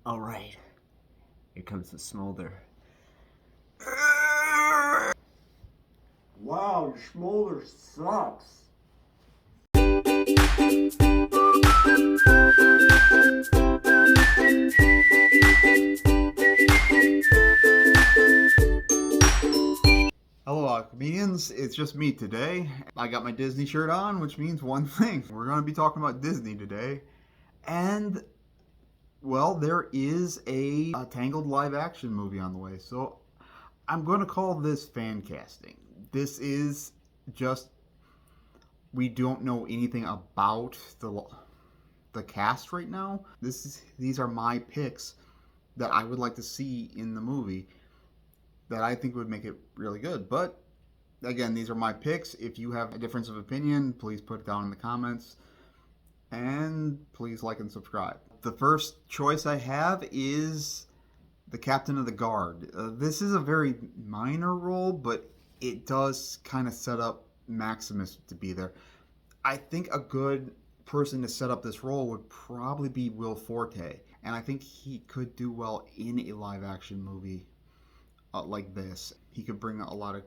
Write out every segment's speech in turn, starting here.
All right, here comes the smolder. Wow, your smolder sucks. Hello, comedians. It's just me today. I got my Disney shirt on, which means one thing. We're going to be talking about Disney today. And, well, there is a Tangled live action movie on the way. So I'm going to call this fan casting. This is just, we don't know anything about the cast right now. These are my picks that I would like to see in the movie that I think would make it really good. But again, these are my picks. If you have a difference of opinion, please put it down in the comments. And please like and subscribe. The first choice I have is the Captain of the Guard. This is a very minor role, but it does kind of set up Maximus to be there. I think a good person to set up this role would probably be Will Forte. And I think he could do well in a live action movie like this. He could bring a lot of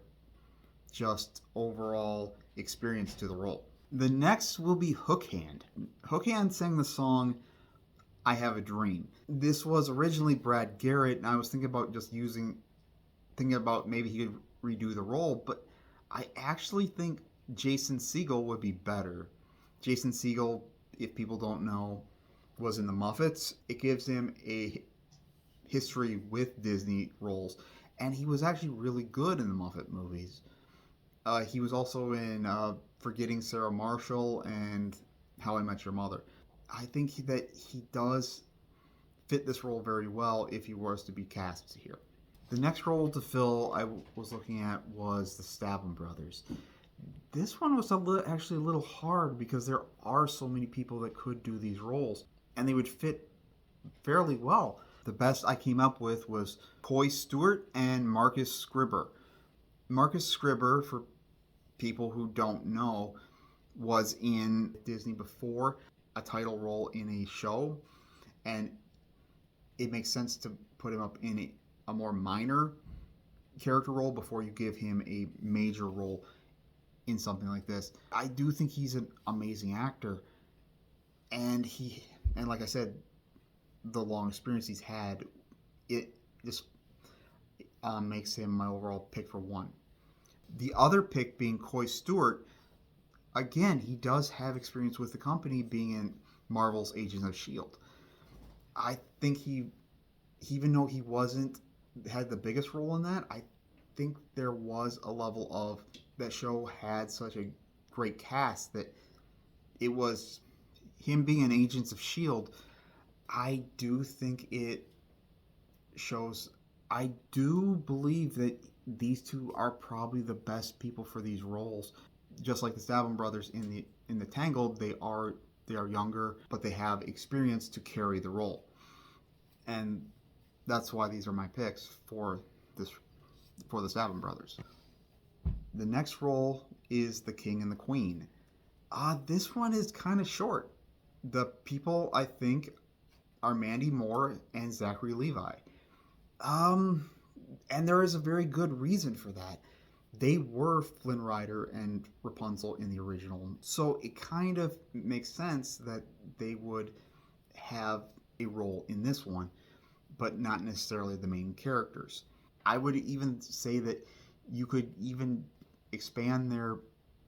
just overall experience to the role. The next will be Hookhand. Hookhand sang the song I Have a Dream. This was originally Brad Garrett, and I was thinking about thinking about maybe he could redo the role, but I actually think Jason Segel would be better. Jason Segel, if people don't know, was in the Muppets. It gives him a history with Disney roles, and he was actually really good in the Muppet movies. He was also in Forgetting Sarah Marshall and How I Met Your Mother. I think that he does fit this role very well if he was to be cast here. The next role to fill I was looking at was the Statham brothers. This one was actually a little hard because there are so many people that could do these roles, and they would fit fairly well. The best I came up with was Coy Stewart and Marcus Scribber. Marcus Scribber, for people who don't know, was in Disney before, a title role in a show, and it makes sense to put him up in a more minor character role before you give him a major role in something like this. I do think he's an amazing actor, and like I said, the long experience he's had, it just makes him my overall pick for one. The other pick being Coy Stewart. Again, he does have experience with the company being in Marvel's Agents of S.H.I.E.L.D. I think even though he had the biggest role in that, I think there was a level of that show had such a great cast that it was him being in Agents of S.H.I.E.L.D. I do think it shows. I do believe that these two are probably the best people for these roles. Just like the Statham brothers in the Tangled, they are younger, but they have experience to carry the role, and that's why these are my picks for the Statham brothers. The next role is the King and the Queen. This one is kind of short. The people I think are Mandy Moore and Zachary Levi. And there is a very good reason for that. They were Flynn Rider and Rapunzel in the original, so it kind of makes sense that they would have a role in this one, but not necessarily the main characters. I would even say that you could even expand their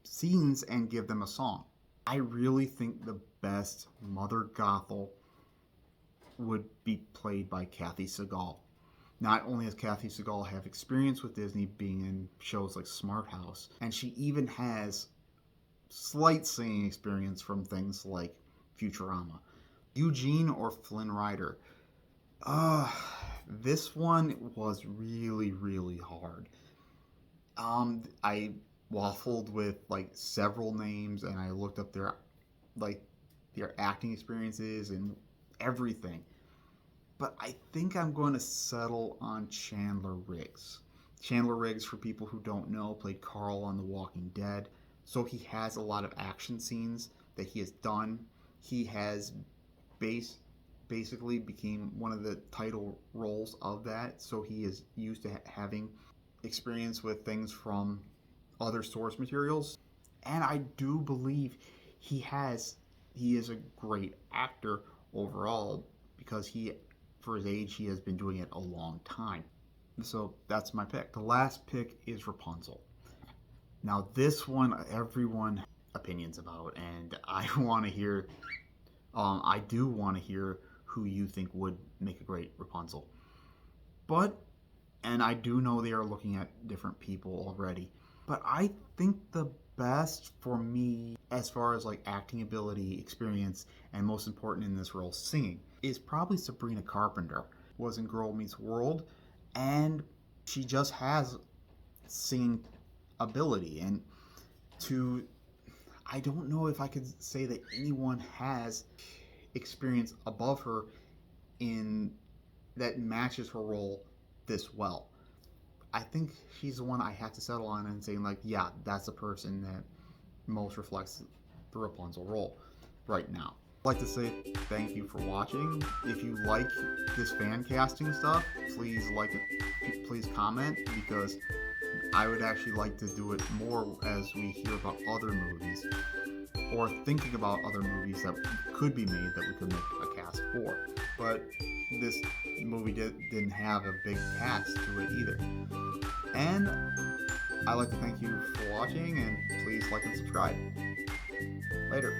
scenes and give them a song. I really think the best Mother Gothel would be played by Kathy Sagal. Not only has Kathy Sagal have experience with Disney being in shows like Smart House, and she even has slight singing experience from things like Futurama. Eugene or Flynn Rider. This one was really, really hard. I waffled with like several names, and I looked up their acting experiences and everything. But I think I'm going to settle on Chandler Riggs. Chandler Riggs, for people who don't know, played Carl on The Walking Dead. So he has a lot of action scenes that he has done. He has basically became one of the title roles of that, so he is used to having experience with things from other source materials. And I do believe he is a great actor overall, because for his age, he has been doing it a long time. So that's my pick. The last pick is Rapunzel. Now this one, everyone opinions about, and I want to hear. I do want to hear who you think would make a great Rapunzel. And I do know they are looking at different people already. But I think the best for me, as far as like acting ability, experience, and most important in this role, singing, is probably Sabrina Carpenter. Was in Girl Meets World, and she just has singing ability. And I don't know if I could say that anyone has experience above her in that matches her role this well. I think she's the one I have to settle on and saying, like, yeah, that's the person that most reflects the Rapunzel role right now. I'd like to say thank you for watching. If you like this fan casting stuff, please like it, please comment, because I would actually like to do it more as we hear about other movies, or thinking about other movies that could be made that we could make a cast for. But this movie didn't have a big cast to it either. And I'd like to thank you for watching, and please like and subscribe. Later.